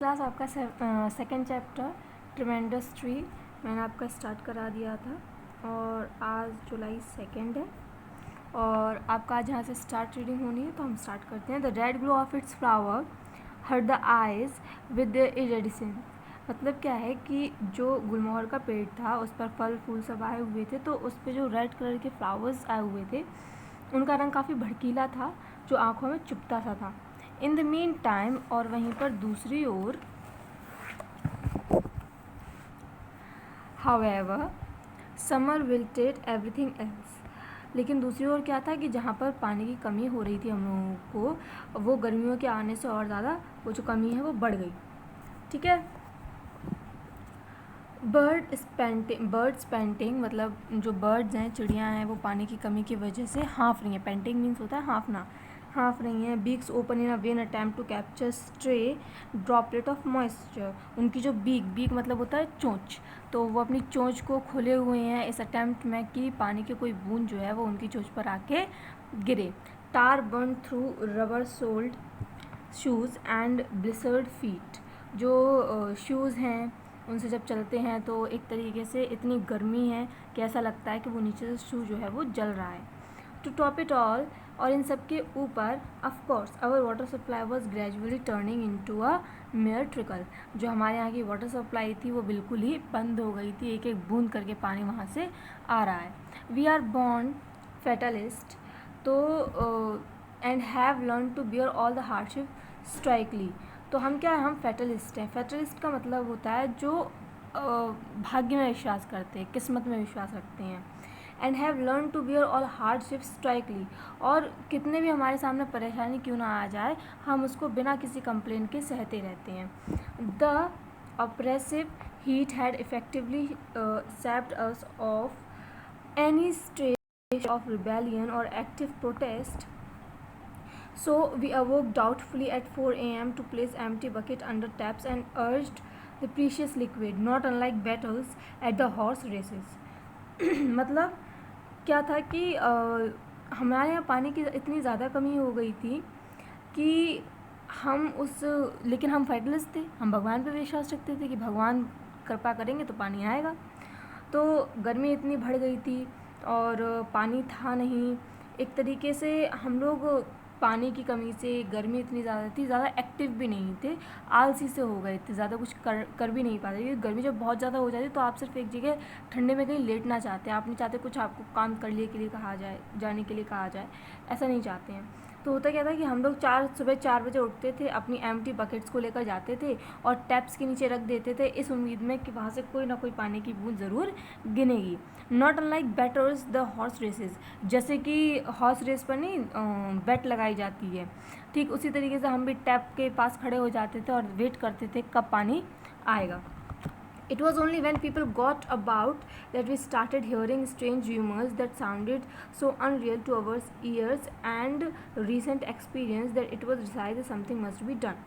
Class आपका second chapter tremendous tree मैंने आपका स्टार्ट करा दिया था और आज जुलाई 2 है और आपका आज यहाँ से स्टार्ट रीडिंग होनी है, तो हम स्टार्ट करते हैं। The red glow of its flower hurt the eyes with the iridescence. मतलब क्या है कि जो गुलमोहर का पेड़ था उस पर फल फूल सब आए हुए थे, तो उस पर जो रेड कलर के फ्लावर्स आए हुए थे उनका रंग काफ़ी भड़कीला था जो आँखों में चुभता सा था। इन द मीन टाइम, और वहीं पर दूसरी ओर, however summer wilted everything else. लेकिन दूसरी ओर क्या था कि जहाँ पर पानी की कमी हो रही थी हम लोगों को, वो गर्मियों के आने से और ज़्यादा वो जो कमी है वो बढ़ गई। ठीक है। बर्ड्स पेंटिंग मतलब जो बर्ड्स हैं, चिड़ियाँ हैं, वो पानी की कमी की वजह से हाँफ रही हैं। पेंटिंग मीन्स होता है हाँफना, हाँफ रही हैं। Beaks open in a vain attempt to capture stray droplet of moisture. उनकी जो बीक मतलब होता है चोंच, तो वो अपनी चोंच को खोले हुए हैं इस अटैम्प्ट में कि पानी की कोई बूंद जो है वो उनकी चोंच पर आके गिरे। Tar burn through rubber soled shoes and blistered feet. जो शूज़ हैं उनसे जब चलते हैं तो एक तरीके से इतनी गर्मी है कि ऐसा लगता है कि वो नीचे से शू जो है वो जल रहा है। टू टॉप इट ऑल, और इन सब के ऊपर, of course our water supply was gradually turning into a mere trickle. जो हमारे यहाँ की वाटर सप्लाई थी वो बिल्कुल ही बंद हो गई थी, एक एक बूंद करके पानी वहाँ से आ रहा है। वी आर बॉर्न फेटलिस्ट, तो and have learn to bear all the hardship stoically. तो हम क्या है, हम फेटलिस्ट हैं। फेटलिस्ट का मतलब होता है जो भाग्य में विश्वास करते हैं, किस्मत में विश्वास रखते हैं। And have learn to bear all hardship stoically, और कितने भी हमारे सामने परेशानी क्यों ना आ जाए हम उसको बिना किसी कंप्लेंट के सहते रहते हैं। The oppressive heat had effectively sapped us of any stage of rebellion और active protest. So we awoke doubtfully at 4 a.m. to place empty bucket under taps and urged the precious liquid, not unlike battles at the horse races. मतलब क्या था कि हमारे यहाँ पानी की इतनी ज़्यादा कमी हो गई थी कि लेकिन हम फेटलिस्ट थे, हम भगवान पर विश्वास रखते थे कि भगवान कृपा करेंगे तो पानी आएगा। तो गर्मी इतनी बढ़ गई थी और पानी था नहीं, एक तरीके से हम लोग पानी की कमी से, गर्मी इतनी ज़्यादा थी, ज़्यादा एक्टिव भी नहीं थे, आलसी से हो गए थे, ज़्यादा कुछ कर भी नहीं पाते। क्योंकि गर्मी जब बहुत ज़्यादा हो जाती है तो आप सिर्फ एक जगह ठंडे में कहीं लेटना चाहते हैं, आप नहीं चाहते कुछ आपको काम कर लिए के लिए कहा जाए, जाने के लिए कहा जाए, ऐसा नहीं चाहते हैं। तो होता क्या था कि हम लोग सुबह 4 बजे उठते थे, अपनी एम्प्टी बकेट्स को लेकर जाते थे और टैप्स के नीचे रख देते थे इस उम्मीद में कि वहाँ से कोई ना कोई पानी की बूंद ज़रूर गिनेगी। Not unlike bettors the horse races, जैसे कि हॉर्स रेस पर नहीं बेट लगाई जाती है, ठीक उसी तरीके से हम भी टैप के पास खड़े हो जाते थे और वेट करते थे कब पानी आएगा। It was only when people got about that we started hearing strange rumors that sounded so unreal to our ears and recent experience that it was decided something must be done.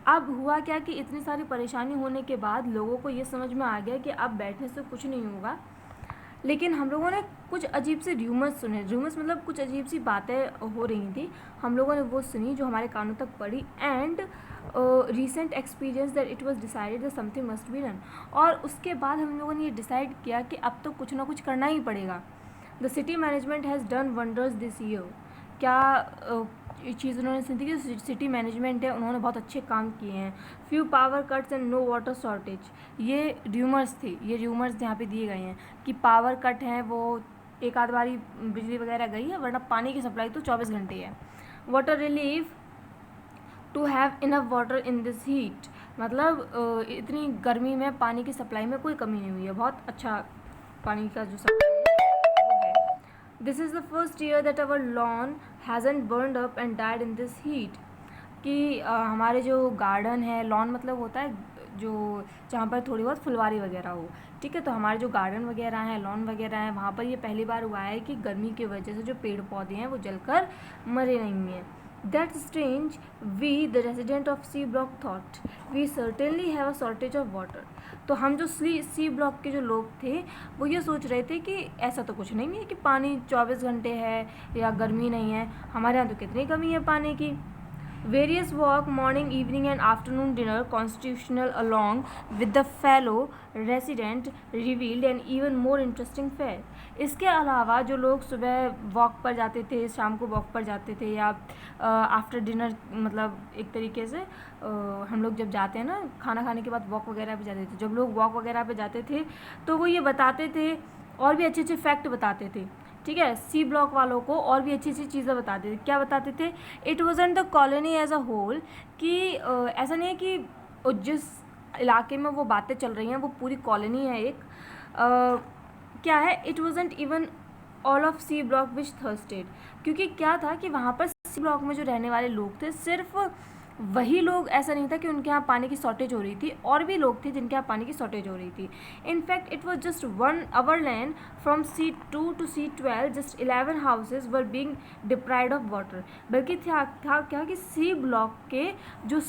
अब हुआ क्या कि इतनी सारी परेशानी होने के बाद लोगों को ये समझ में आ गया कि अब बैठने से कुछ नहीं होगा। लेकिन हम लोगों ने कुछ अजीब से र्यूमर्स सुने। र्यूमर्स मतलब कुछ अजीब सी बातें हो रही थी, हम लोगों ने वो सुनी जो हमारे कानों तक पड़ी। And recent experience that it was decided that something must be done, और उसके बाद हम लोगों ने ये डिसाइड किया कि अब तो कुछ ना कुछ करना ही पड़ेगा। The city management has done wonders this year. क्या चीज़ उन्होंने सुनी थी कि सिटी मैनेजमेंट है, उन्होंने बहुत अच्छे काम किए हैं। Few power cuts and no water shortage, ये र्यूमर्स थे, ये र्यूमर्स यहाँ पे दिए गए हैं कि पावर कट हैं, वो एक आध बारी बिजली वगैरह गई है, वरना पानी की सप्लाई तो 24 घंटे है। Water relief to have enough water in this heat, मतलब इतनी गर्मी में पानी की सप्लाई में कोई कमी नहीं हुई है, बहुत अच्छा पानी का जो सप्लाई है वो है। This is the first year that our lawn hasn't burned up and died in this heat, कि हमारे जो गार्डन है, लॉन मतलब होता है जो जहाँ पर थोड़ी बहुत फुलवारी वगैरह हो, ठीक है, तो हमारे जो गार्डन वगैरह हैं, लॉन वगैरह हैं, वहाँ पर ये पहली बार हुआ है कि गर्मी की वजह से जो पेड़ पौधे हैं वो जलकर मरे नहीं हैं। That strange we the resident of C block thought we certainly have a shortage of water. तो हम जो सी ब्लॉक के जो लोग थे वो ये सोच रहे थे कि ऐसा तो कुछ नहीं है कि पानी 24 घंटे है या गर्मी नहीं है, हमारे यहाँ तो कितनी कमी है पानी की। Various walk, morning, evening and afternoon dinner constitutional along with the fellow resident revealed an even more interesting fact. इसके अलावा जो लोग सुबह वॉक पर जाते थे, शाम को वॉक पर जाते थे, या आफ्टर डिनर, मतलब एक तरीके से हम लोग जब जाते हैं ना खाना खाने के बाद वॉक वगैरह पे जाते थे, जब लोग वॉक वगैरह पे जाते थे तो वो ये बताते थे और भी अच्छे अच्छे फैक्ट बताते थे, ठीक है, सी ब्लॉक वालों को और भी अच्छी अच्छी चीज़ें बताते थे. क्या बताते थे? It wasn't the colony as a whole, कि ऐसा नहीं है कि जिस इलाके में वो बातें चल रही हैं वो पूरी कॉलोनी है एक. क्या है? It wasn't even all of C block which thirsted, क्योंकि क्या था कि वहाँ पर सी ब्लॉक में जो रहने वाले लोग थे सिर्फ वही लोग, ऐसा नहीं था कि उनके यहाँ पानी की शॉर्टेज हो रही थी, और भी लोग थे जिनके यहाँ पानी की शॉर्टेज हो रही थी. In fact it was just 1 hour land from C2 to C12, just 11 houses were being deprived of water. बल्कि था क्या कि सी ब्लॉक के जो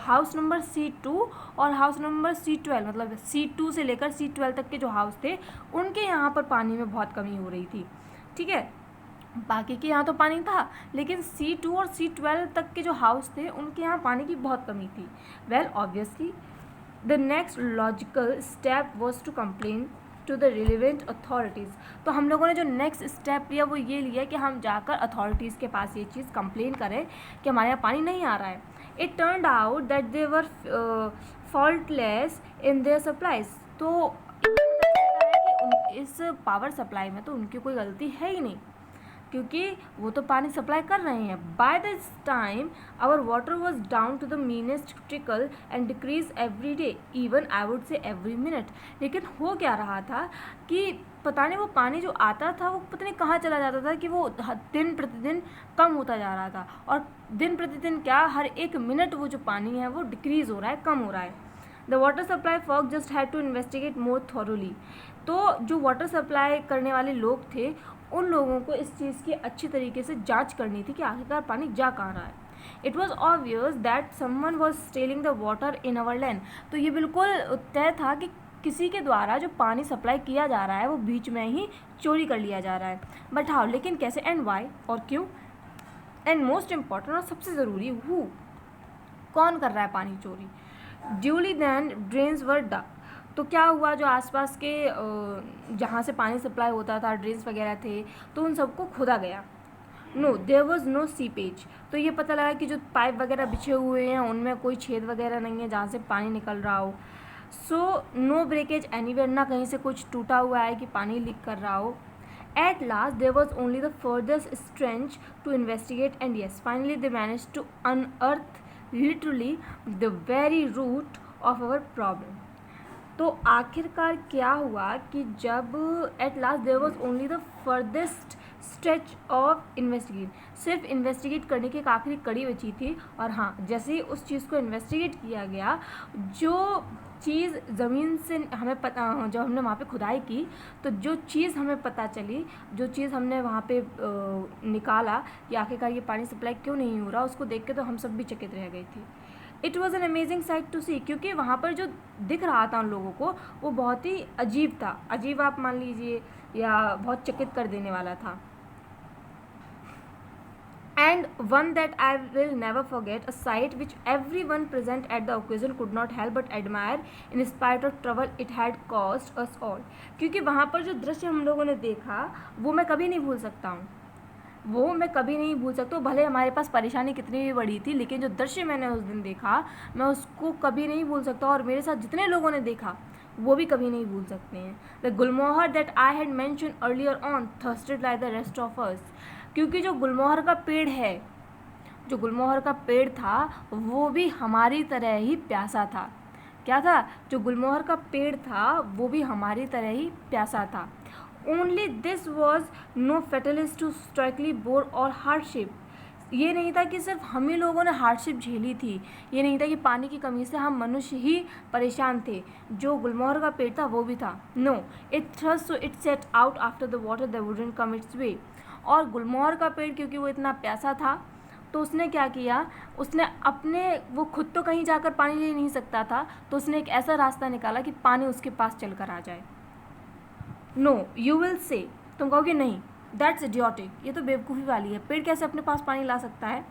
हाउस नंबर C2 और हाउस नंबर C12, मतलब C2 से लेकर C12 तक के जो हाउस थे उनके यहाँ पर पानी में बहुत कमी हो रही थी, ठीक है. बाकी के यहाँ तो पानी था, लेकिन C2 और C12 तक के जो हाउस थे उनके यहाँ पानी की बहुत कमी थी. Well obviously the next logical step was to complain to the relevant authorities. तो हम लोगों ने जो नेक्स्ट स्टेप लिया वो ये लिया कि हम जाकर अथॉरिटीज़ के पास ये चीज़ कंप्लेन करें कि हमारे यहाँ पानी नहीं आ रहा है. It turned out that they were faultless in their supplies. तो इस पावर सप्लाई में तो उनकी कोई गलती है ही नहीं, क्योंकि वो तो पानी सप्लाई कर रहे हैं. By this time our water was down to the meanest trickle and decrease every day, even I would say every minute. लेकिन हो क्या रहा था कि पता नहीं वो पानी जो आता था वो पता नहीं कहाँ चला जाता था, कि वो दिन प्रतिदिन कम होता जा रहा था. और दिन प्रतिदिन क्या, हर एक मिनट वो जो पानी है वो डिक्रीज़ हो रहा है, कम हो रहा है. The water supply folk just had to investigate more thoroughly. तो जो वाटर सप्लाई करने वाले लोग थे उन लोगों को इस चीज़ की अच्छी तरीके से जांच करनी थी कि आखिरकार पानी जा कहाँ रहा है. It was obvious that someone was stealing the water in our land. तो ये बिल्कुल तय था कि किसी के द्वारा जो पानी सप्लाई किया जा रहा है वो बीच में ही चोरी कर लिया जा रहा है. बट हाउ, लेकिन कैसे, एंड वाई, और क्यों, एंड मोस्ट इम्पॉर्टेंट और सबसे ज़रूरी, हु, कौन कर रहा है पानी चोरी. ड्यूली दैन ड्रेन्स वर डग. तो क्या हुआ, जो आसपास के जहाँ से पानी सप्लाई होता था, ड्रेन्स वगैरह थे, तो उन सबको खोदा गया. No, there was no seepage. तो ये पता लगा कि जो पाइप वगैरह बिछे हुए हैं उनमें कोई छेद वगैरह नहीं है जहाँ से पानी निकल रहा हो. सो नो ब्रेकेज एनीवेयर, ना कहीं से कुछ टूटा हुआ है कि पानी लीक कर रहा हो. At last, there was only the furthest trench to investigate, and yes, finally they managed to unearth literally the very root of our problem. तो आखिरकार क्या हुआ कि जब at last there was only the furthest stretch of investigate, सिर्फ investigate करने की एक आखिरी कड़ी बची थी. और हाँ, जैसे ही उस चीज़ को इन्वेस्टिगेट किया गया, जो चीज़ ज़मीन से हमें पता, जब हमने वहाँ पे खुदाई की तो जो चीज़ हमें पता चली, जो चीज़ हमने वहाँ पे निकाला कि आखिरकार ये पानी सप्लाई क्यों नहीं हो रहा, उसको देख के तो हम सब भी चकित रह गई थी. It was an amazing sight to see, क्योंकि वहाँ पर जो दिख रहा था उन लोगों को वो बहुत ही अजीब था. अजीब आप मान लीजिए, या बहुत चकित कर देने वाला था. And one that I will never forget, a sight which everyone present at the occasion could not help but admire in spite of trouble it had caused us all. क्योंकि वहाँ पर जो दृश्य हम लोगों ने देखा वो मैं कभी नहीं भूल सकता हूँ, वो मैं कभी नहीं भूल सकता हूँ. भले हमारे पास परेशानी कितनी भी बड़ी थी, लेकिन जो दृश्य मैंने उस दिन देखा मैं उसको कभी नहीं भूल सकता, और मेरे साथ जितने लोगों ने देखा वो भी कभी नहीं भूल सकते हैं. The Gulmohar that I had mention earlier on thirsted like the rest of us. क्योंकि जो गुलमोहर का पेड़ है, जो गुलमोहर का पेड़ था वो भी हमारी तरह ही प्यासा था. क्या था? जो गुलमोहर का पेड़ था वो भी हमारी तरह ही प्यासा था. Only this was no fatalist to stoically bore और हार्डशिप. ये नहीं था कि सिर्फ हम ही लोगों ने हार्डशिप झेली थी, ये नहीं था कि पानी की कमी से हम मनुष्य ही परेशान थे, जो गुलमोहर का पेड़ था वो भी था. No, it thrust so it set out after the water that wouldn't come its way. और गुलमोहर का पेड़ क्योंकि वो इतना प्यासा था तो उसने क्या किया, उसने अपने, वो खुद तो कहीं जाकर पानी ले नहीं सकता था, तो उसने एक ऐसा रास्ता निकाला कि पानी उसके पास चल कर आ जाए. नो, यू विल से, तुम कहोगे नहीं, दैट्स इडियोटिक, ये तो बेवकूफ़ी वाली है, पेड़ कैसे अपने पास पानी ला सकता है.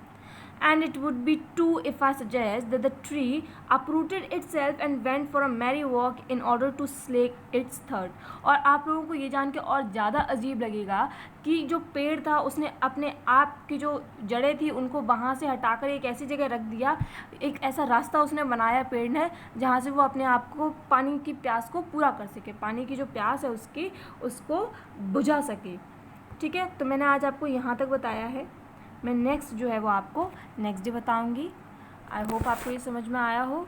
And it would be true if I suggest that the tree uprooted itself and went for a merry walk in order to slake its thirst. और आप लोगों को ये जान के और ज़्यादा अजीब लगेगा कि जो पेड़ था उसने अपने आप की जो जड़ें थी उनको वहाँ से हटाकर एक ऐसी जगह रख दिया, एक ऐसा रास्ता उसने बनाया पेड़ ने जहाँ से वो अपने आप को पानी की प्यास को पूरा कर सके, पानी की जो प्यास है उसकी उसको बुझा सके। ठीक है, तो मैंने आज आपको यहाँ तक बताया है। मैं नेक्स्ट जो है वो आपको नेक्स्ट डे बताऊँगी। आई होप आपको ये समझ में आया हो।